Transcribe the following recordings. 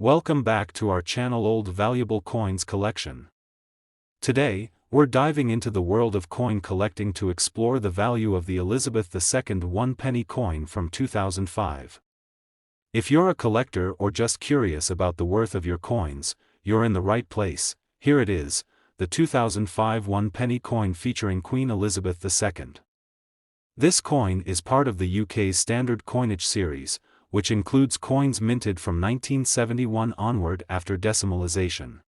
Welcome back to our channel Old Valuable Coins Collection. Today, we're diving into the world of coin collecting to explore the value of the Elizabeth II 1-penny coin from 2005. If you're a collector or just curious about the worth of your coins, you're in the right place. Here it is, the 2005 1-penny coin featuring Queen Elizabeth II. This coin is part of the UK's standard coinage series, which includes coins minted from 1971 onward after decimalization.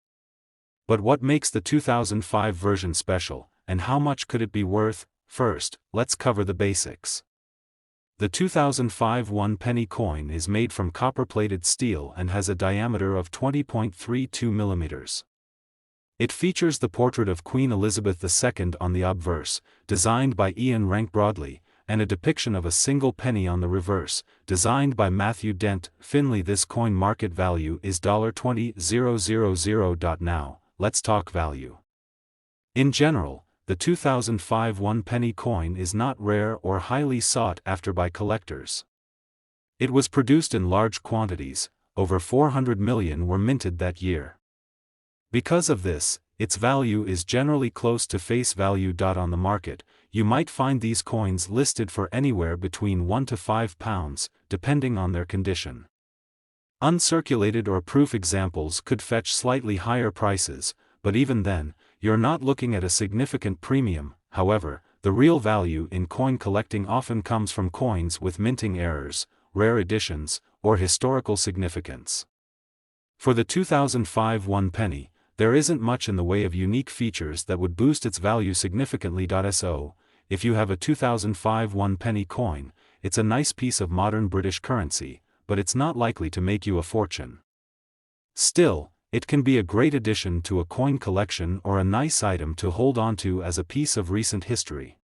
But what makes the 2005 version special, and how much could it be worth? First, let's cover the basics. The 2005 1-penny coin is made from copper-plated steel and has a diameter of 20.32 mm. It features the portrait of Queen Elizabeth II on the obverse, designed by Ian Rank Broadley, and a depiction of a single penny on the reverse, designed by Matthew Dent Finlay. This coin market value is $20,000. Now, let's talk value. In general, the 2005 1-penny coin is not rare or highly sought after by collectors. It was produced in large quantities, over 400 million were minted that year. Because of this, its value is generally close to face value. On the market, you might find these coins listed for anywhere between £1 to £5, depending on their condition. Uncirculated or proof examples could fetch slightly higher prices, but even then, you're not looking at a significant premium. However, the real value in coin collecting often comes from coins with minting errors, rare editions, or historical significance. For the 2005 1-penny, there isn't much in the way of unique features that would boost its value significantly. So, if you have a 2005 1-penny coin, it's a nice piece of modern British currency, but it's not likely to make you a fortune. Still, it can be a great addition to a coin collection or a nice item to hold onto as a piece of recent history.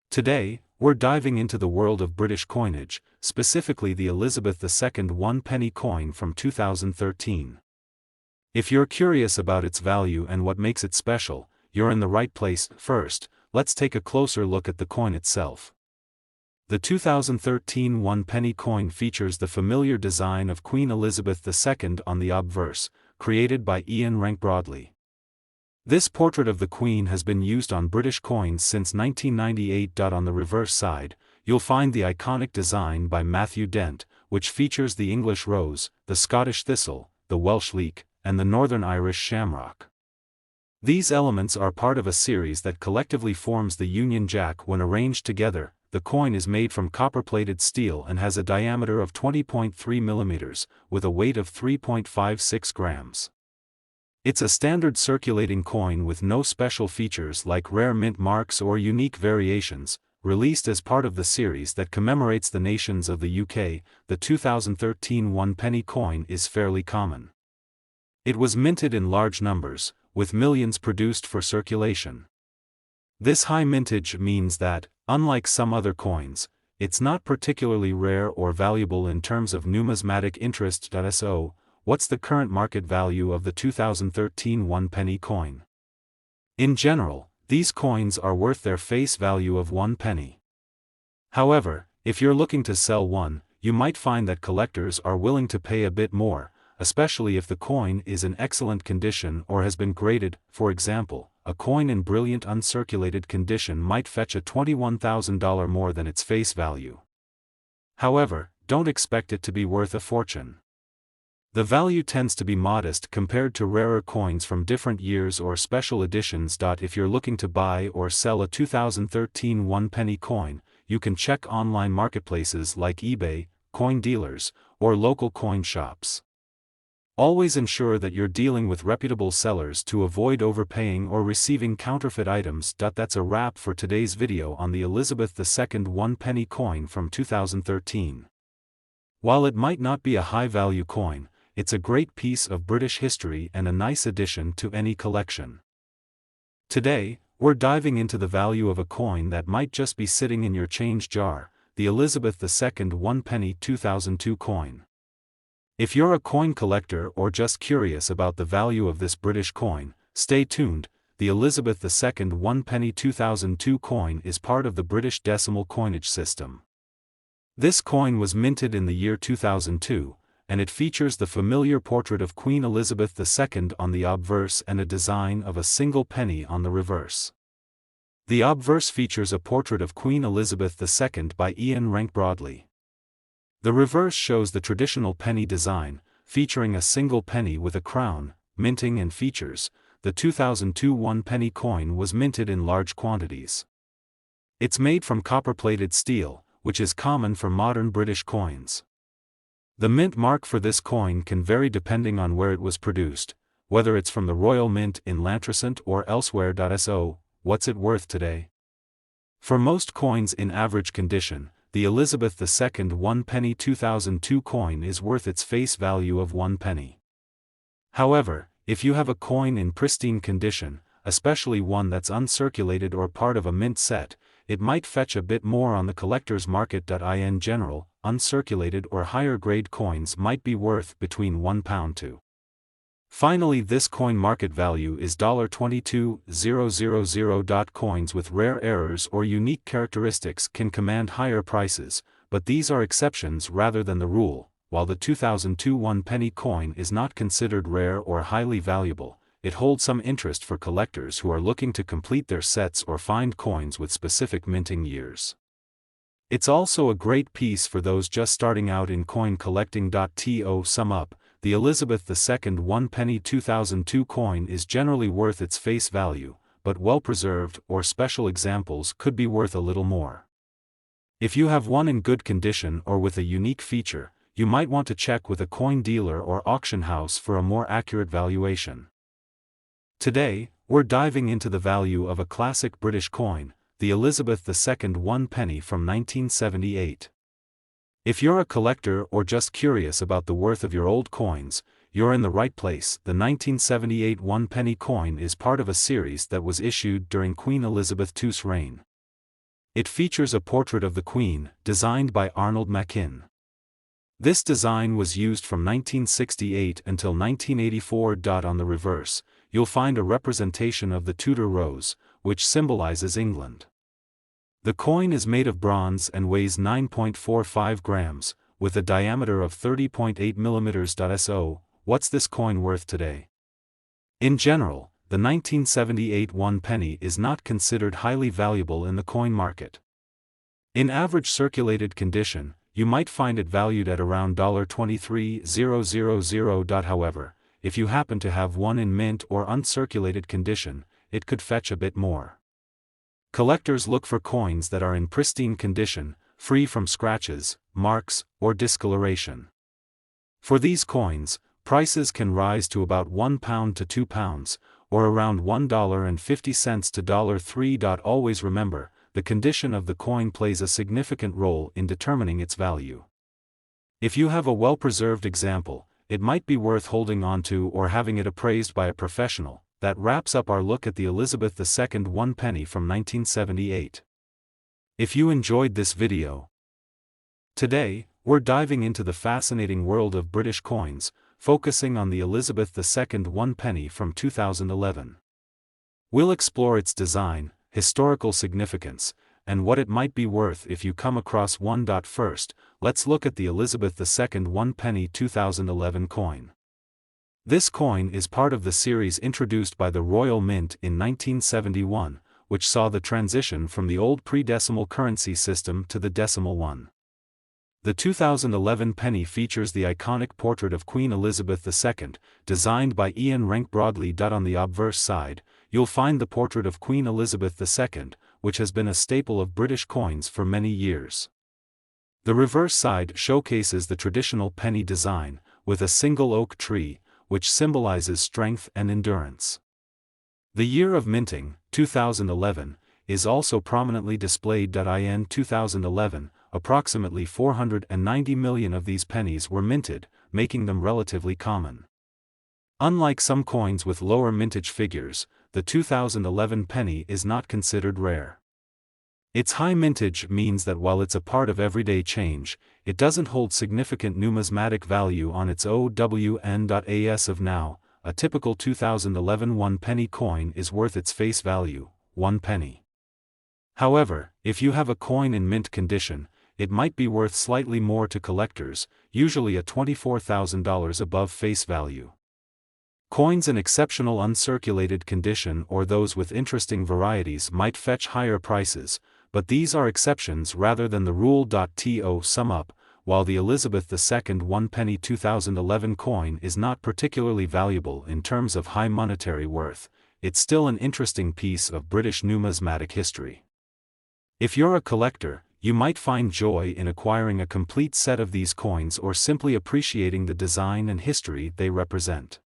Today, we're diving into the world of British coinage, specifically the Elizabeth II 1-penny coin from 2013. If you're curious about its value and what makes it special, you're in the right place. First, let's take a closer look at the coin itself. The 2013 1-penny coin features the familiar design of Queen Elizabeth II on the obverse, created by Ian Rank Broadley. This portrait of the Queen has been used on British coins since 1998. On the reverse side, you'll find the iconic design by Matthew Dent, which features the English rose, the Scottish thistle, the Welsh leek, and the Northern Irish shamrock. These elements are part of a series that collectively forms the Union Jack. When arranged together, the coin is made from copper-plated steel and has a diameter of 20.3 mm, with a weight of 3.56 grams. It's a standard circulating coin with no special features like rare mint marks or unique variations, released as part of the series that commemorates the nations of the UK. The 2013 1-penny coin is fairly common. It was minted in large numbers, with millions produced for circulation. This high mintage means that, unlike some other coins, it's not particularly rare or valuable in terms of numismatic interest. So, what's the current market value of the 2013 1-penny coin? In general, these coins are worth their face value of 1 penny. However, if you're looking to sell one, you might find that collectors are willing to pay a bit more, especially if the coin is in excellent condition or has been graded. For example, a coin in brilliant uncirculated condition might fetch a $21,000 more than its face value. However, don't expect it to be worth a fortune. The value tends to be modest compared to rarer coins from different years or special editions. If you're looking to buy or sell a 2013 1-penny coin, you can check online marketplaces like eBay, coin dealers, or local coin shops. Always ensure that you're dealing with reputable sellers to avoid overpaying or receiving counterfeit items. That's a wrap for today's video on the Elizabeth II 1-penny coin from 2013. While it might not be a high-value coin, it's a great piece of British history and a nice addition to any collection. Today, we're diving into the value of a coin that might just be sitting in your change jar, the Elizabeth II 1-penny 2002 coin. If you're a coin collector or just curious about the value of this British coin, stay tuned. The Elizabeth II 1-penny 2002 coin is part of the British decimal coinage system. This coin was minted in the year 2002, and it features the familiar portrait of Queen Elizabeth II on the obverse and a design of a single penny on the reverse. The obverse features a portrait of Queen Elizabeth II by Ian Rank Broadley. The reverse shows the traditional penny design, featuring a single penny with a crown, minting and features. The 2002 one-penny coin was minted in large quantities. It's made from copper-plated steel, which is common for modern British coins. The mint mark for this coin can vary depending on where it was produced, whether it's from the Royal Mint in Lantricent or elsewhere. So, what's it worth today? For most coins in average condition, the Elizabeth II one-penny 2002 coin is worth its face value of 1 penny. However, if you have a coin in pristine condition, especially one that's uncirculated or part of a mint set, it might fetch a bit more on the collector's market. In general, uncirculated or higher grade coins might be worth between £1 to. Finally, this coin market value is $22,000. Coins with rare errors or unique characteristics can command higher prices, but these are exceptions rather than the rule. While the 2002 one-penny coin is not considered rare or highly valuable, it holds some interest for collectors who are looking to complete their sets or find coins with specific minting years. It's also a great piece for those just starting out in coin collecting. To sum up, the Elizabeth II one-penny 2002 coin is generally worth its face value, but well-preserved or special examples could be worth a little more. If you have one in good condition or with a unique feature, you might want to check with a coin dealer or auction house for a more accurate valuation. Today, we're diving into the value of a classic British coin, the Elizabeth II one-penny from 1978. If you're a collector or just curious about the worth of your old coins, you're in the right place. The 1978 one-penny coin is part of a series that was issued during Queen Elizabeth II's reign. It features a portrait of the Queen, designed by Arnold Machin. This design was used from 1968 until 1984. On the reverse, you'll find a representation of the Tudor rose, which symbolizes England. The coin is made of bronze and weighs 9.45 grams, with a diameter of 30.8 mm. So, what's this coin worth today? In general, the 1978 one-penny is not considered highly valuable in the coin market. In average circulated condition, you might find it valued at around $23,000. However, if you happen to have one in mint or uncirculated condition, it could fetch a bit more. Collectors look for coins that are in pristine condition, free from scratches, marks, or discoloration. For these coins, prices can rise to about £1 to £2, or around $1.50 to $3. Always remember, the condition of the coin plays a significant role in determining its value. If you have a well-preserved example, it might be worth holding on to or having it appraised by a professional. That wraps up our look at the Elizabeth II one-penny from 1978. If you enjoyed this video, today, we're diving into the fascinating world of British coins, focusing on the Elizabeth II one-penny from 2011. We'll explore its design, historical significance, and what it might be worth if you come across one. First, let's look at the Elizabeth II one-penny 2011 coin. This coin is part of the series introduced by the Royal Mint in 1971, which saw the transition from the old pre-decimal currency system to the decimal one. The 2011 penny features the iconic portrait of Queen Elizabeth II, designed by Ian Rank Broadley. On the obverse side, you'll find the portrait of Queen Elizabeth II, which has been a staple of British coins for many years. The reverse side showcases the traditional penny design, with a single oak tree, which symbolizes strength and endurance. The year of minting, 2011, is also prominently displayed. In 2011, approximately 490 million of these pennies were minted, making them relatively common. Unlike some coins with lower mintage figures, the 2011 penny is not considered rare. Its high mintage means that while it's a part of everyday change, it doesn't hold significant numismatic value on its own. As of now, a typical 2011 one-penny coin is worth its face value, 1 penny. However, if you have a coin in mint condition, it might be worth slightly more to collectors, usually a $24,000 above face value. Coins in exceptional uncirculated condition or those with interesting varieties might fetch higher prices, but these are exceptions rather than the rule. To sum up, while the Elizabeth II 1 penny 2011 coin is not particularly valuable in terms of high monetary worth, it's still an interesting piece of British numismatic history. If you're a collector, you might find joy in acquiring a complete set of these coins or simply appreciating the design and history they represent.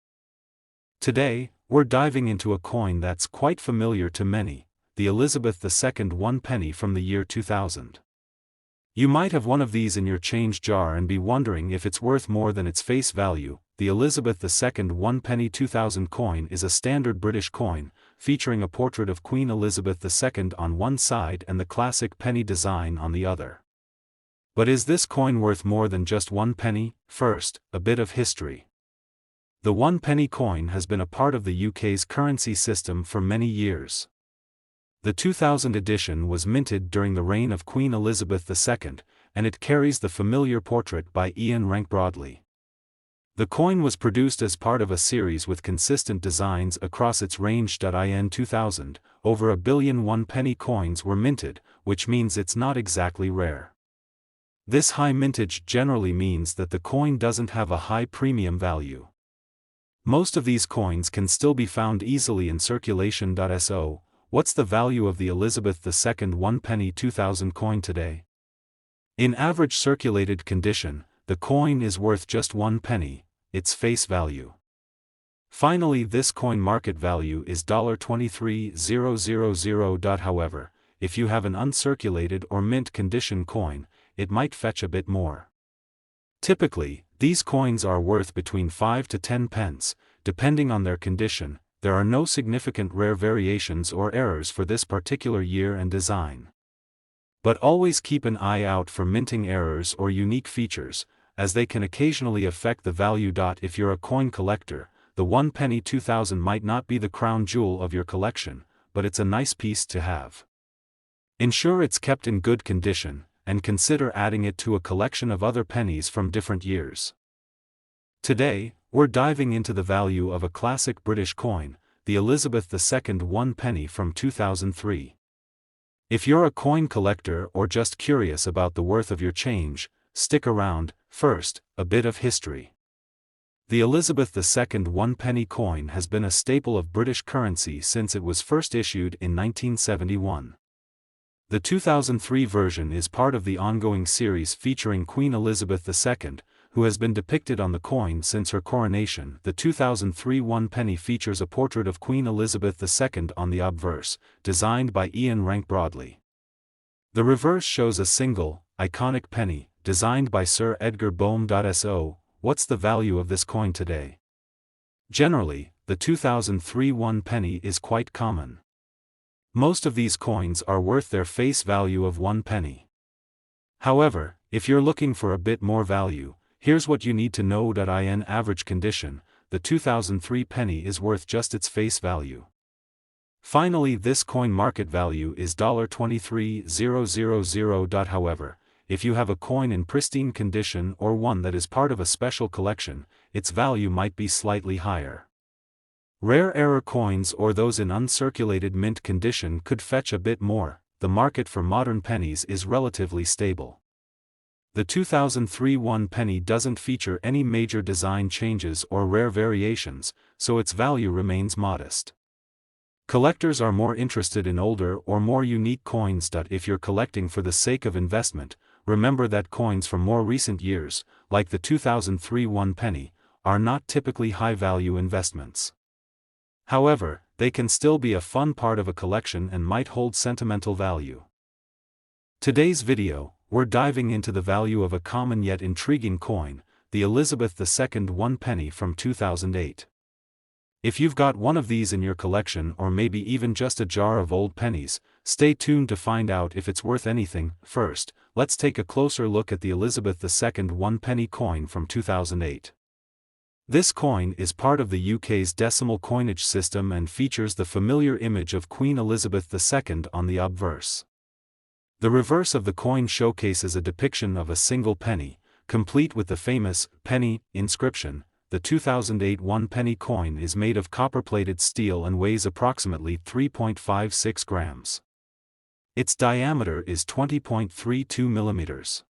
Today, we're diving into a coin that's quite familiar to many, the Elizabeth II 1 penny from the year 2000. You might have one of these in your change jar and be wondering if it's worth more than its face value. The Elizabeth II 1 penny 2000 coin is a standard British coin, featuring a portrait of Queen Elizabeth II on one side and the classic penny design on the other. But is this coin worth more than just 1 penny? First, a bit of history. The 1 penny coin has been a part of the UK's currency system for many years. The 2000 edition was minted during the reign of Queen Elizabeth II, and it carries the familiar portrait by Ian Rank-Broadley. The coin was produced as part of a series with consistent designs across its range. In 2000, over 1 billion 1 penny coins were minted, which means it's not exactly rare. This high mintage generally means that the coin doesn't have a high premium value. Most of these coins can still be found easily in circulation. So, what's the value of the Elizabeth II 1 penny 2000 coin today? In average circulated condition, the coin is worth just 1 penny, its face value. Finally, this coin market value is $23,000. However, if you have an uncirculated or mint condition coin, it might fetch a bit more. Typically, these coins are worth between 5 to 10 pence, depending on their condition. There are no significant rare variations or errors for this particular year and design. But always keep an eye out for minting errors or unique features, as they can occasionally affect the value. If you're a coin collector, the 1 penny 2000 might not be the crown jewel of your collection, but it's a nice piece to have. Ensure it's kept in good condition, and consider adding it to a collection of other pennies from different years. Today, we're diving into the value of a classic British coin, the Elizabeth II 1 penny from 2003. If you're a coin collector or just curious about the worth of your change, stick around. First, a bit of history. The Elizabeth II 1 penny coin has been a staple of British currency since it was first issued in 1971. The 2003 version is part of the ongoing series featuring Queen Elizabeth II, who has been depicted on the coin since her coronation. The 2003 1 penny features a portrait of Queen Elizabeth II on the obverse, designed by Ian Rank-Broadley. The reverse shows a single, iconic penny, designed by Sir Edgar Bohm. So, what's the value of this coin today? Generally, the 2003 1 penny is quite common. Most of these coins are worth their face value of 1 penny. However, if you're looking for a bit more value, here's what you need to know. In average condition, the 2003 penny is worth just its face value. Finally, this coin market value is $23,000. However, if you have a coin in pristine condition or one that is part of a special collection, its value might be slightly higher. Rare error coins or those in uncirculated mint condition could fetch a bit more. The market for modern pennies is relatively stable. The 2003 1 penny doesn't feature any major design changes or rare variations, so its value remains modest. Collectors are more interested in older or more unique coins. If you're collecting for the sake of investment, remember that coins from more recent years, like the 2003 1 penny, are not typically high-value investments. However, they can still be a fun part of a collection and might hold sentimental value. Today's video, we're diving into the value of a common yet intriguing coin, the Elizabeth II 1 penny from 2008. If you've got one of these in your collection or maybe even just a jar of old pennies, stay tuned to find out if it's worth anything. First, let's take a closer look at the Elizabeth II 1 penny coin from 2008. This coin is part of the UK's decimal coinage system and features the familiar image of Queen Elizabeth II on the obverse. The reverse of the coin showcases a depiction of a single penny, complete with the famous penny inscription. The 2008 1-penny coin is made of copper-plated steel and weighs approximately 3.56 grams. Its diameter is 20.32 millimeters.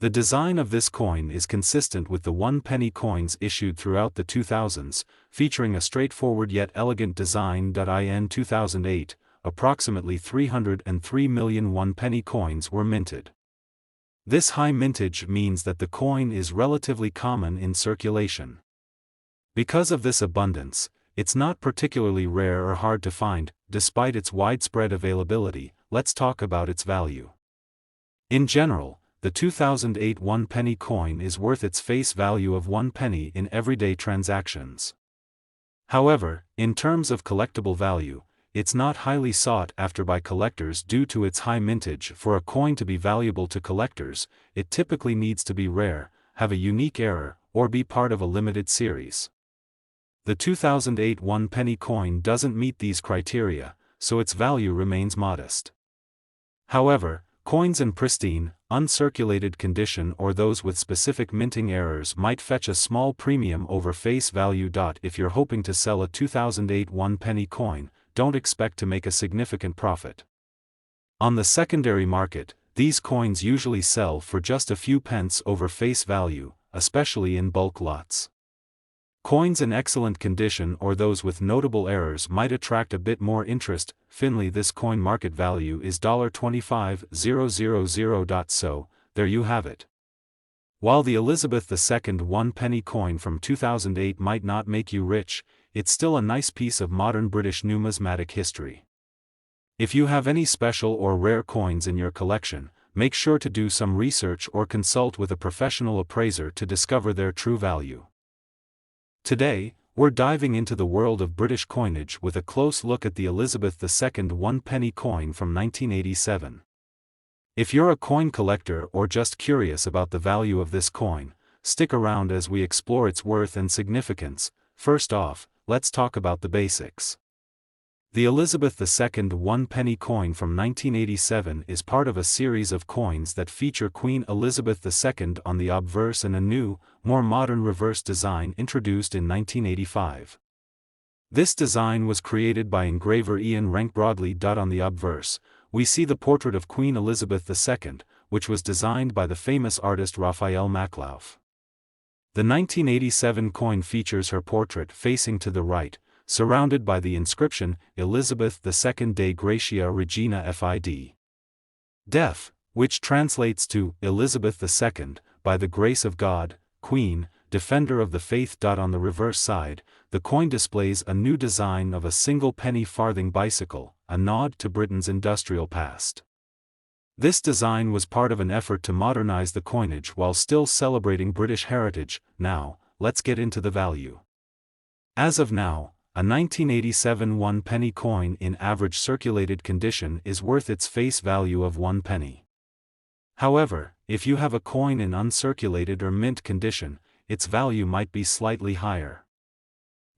The design of this coin is consistent with the 1-penny coins issued throughout the 2000s, featuring a straightforward yet elegant design. In 2008, approximately 303 million 1-penny coins were minted. This high mintage means that the coin is relatively common in circulation. Because of this abundance, it's not particularly rare or hard to find. Despite its widespread availability, let's talk about its value. In general, the 2008 1-penny coin is worth its face value of 1 penny in everyday transactions. However, in terms of collectible value, it's not highly sought after by collectors due to its high mintage. For a coin to be valuable to collectors, it typically needs to be rare, have a unique error, or be part of a limited series. The 2008 1-penny coin doesn't meet these criteria, so its value remains modest. However, coins in pristine, uncirculated condition or those with specific minting errors might fetch a small premium over face value. If you're hoping to sell a 2008 1-penny coin, don't expect to make a significant profit. On the secondary market, these coins usually sell for just a few pence over face value, especially in bulk lots. Coins in excellent condition or those with notable errors might attract a bit more interest. Finally, this coin market value is $25,000. So, there you have it. While the Elizabeth II 1-penny coin from 2008 might not make you rich, it's still a nice piece of modern British numismatic history. If you have any special or rare coins in your collection, make sure to do some research or consult with a professional appraiser to discover their true value. Today, we're diving into the world of British coinage with a close look at the Elizabeth II 1-penny coin from 1987. If you're a coin collector or just curious about the value of this coin, stick around as we explore its worth and significance. First off, let's talk about the basics. The Elizabeth II 1-penny coin from 1987 is part of a series of coins that feature Queen Elizabeth II on the obverse and a new, more modern reverse design introduced in 1985. This design was created by engraver Ian Rank Broadley. On the obverse, we see the portrait of Queen Elizabeth II, which was designed by the famous artist Raphael Maclauff. The 1987 coin features her portrait facing to the right, surrounded by the inscription, Elizabeth II de Gratia Regina Fid. Def, which translates to, Elizabeth II, by the grace of God, Queen, Defender of the Faith. On the reverse side, the coin displays a new design of a single penny farthing bicycle, a nod to Britain's industrial past. This design was part of an effort to modernize the coinage while still celebrating British heritage. Now, let's get into the value. As of now, a 1987 1-penny coin in average circulated condition is worth its face value of 1 penny. However, if you have a coin in uncirculated or mint condition, its value might be slightly higher.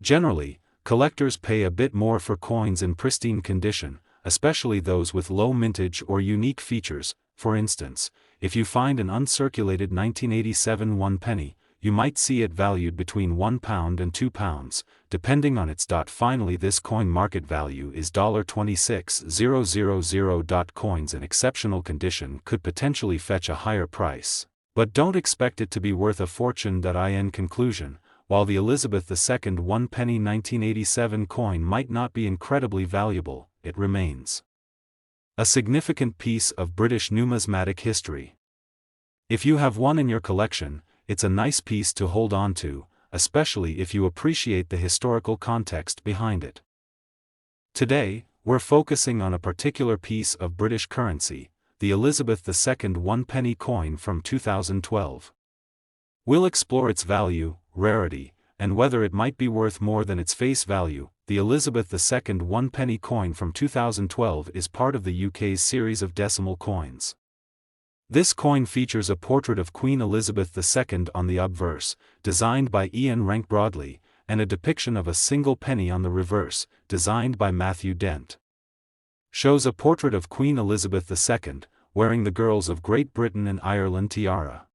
Generally, collectors pay a bit more for coins in pristine condition, especially those with low mintage or unique features. For instance, if you find an uncirculated 1987 1-penny, you might see it valued between £1 and £2, depending on its. Finally, this coin market value is $26,000. Coins in exceptional condition could potentially fetch a higher price, but don't expect it to be worth a fortune. In conclusion, while the Elizabeth II 1-penny 1987 coin might not be incredibly valuable, it remains a significant piece of British numismatic history. If you have one in your collection, it's a nice piece to hold on to, especially if you appreciate the historical context behind it. Today, we're focusing on a particular piece of British currency, the Elizabeth II 1-penny coin from 2012. We'll explore its value, rarity, and whether it might be worth more than its face value. The Elizabeth II 1-penny coin from 2012 is part of the UK's series of decimal coins. This coin features a portrait of Queen Elizabeth II on the obverse, designed by Ian Rank Broadley, and a depiction of a single penny on the reverse, designed by Matthew Dent. Shows a portrait of Queen Elizabeth II, wearing the girls of Great Britain and Ireland tiara.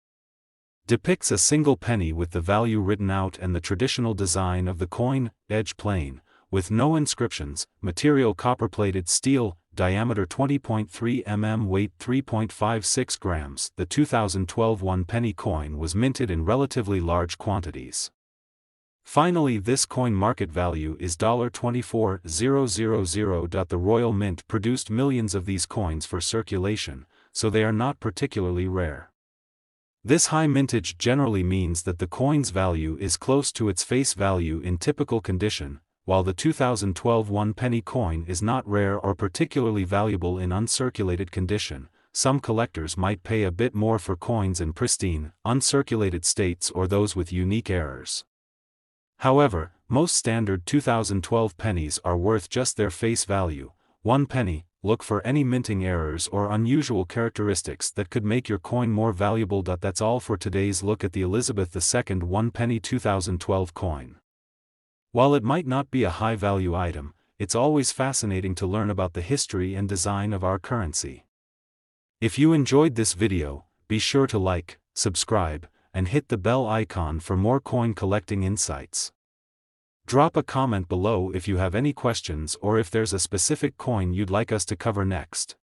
Depicts a single penny with the value written out and the traditional design of the coin, edge plain, with no inscriptions, material copper-plated steel, diameter 20.3 mm, weight 3.56 grams. The 2012 1-penny coin was minted in relatively large quantities. Finally, this coin market value is $24,000. The Royal Mint produced millions of these coins for circulation, so they are not particularly rare. This high mintage generally means that the coin's value is close to its face value in typical condition, while the 2012 1-penny coin is not rare or particularly valuable in uncirculated condition. Some collectors might pay a bit more for coins in pristine, uncirculated states or those with unique errors. However, most standard 2012 pennies are worth just their face value. 1 penny, look for any minting errors or unusual characteristics that could make your coin more valuable. That's all for today's look at the Elizabeth II 1-penny 2012 coin. While it might not be a high-value item, it's always fascinating to learn about the history and design of our currency. If you enjoyed this video, be sure to like, subscribe, and hit the bell icon for more coin collecting insights. Drop a comment below if you have any questions or if there's a specific coin you'd like us to cover next.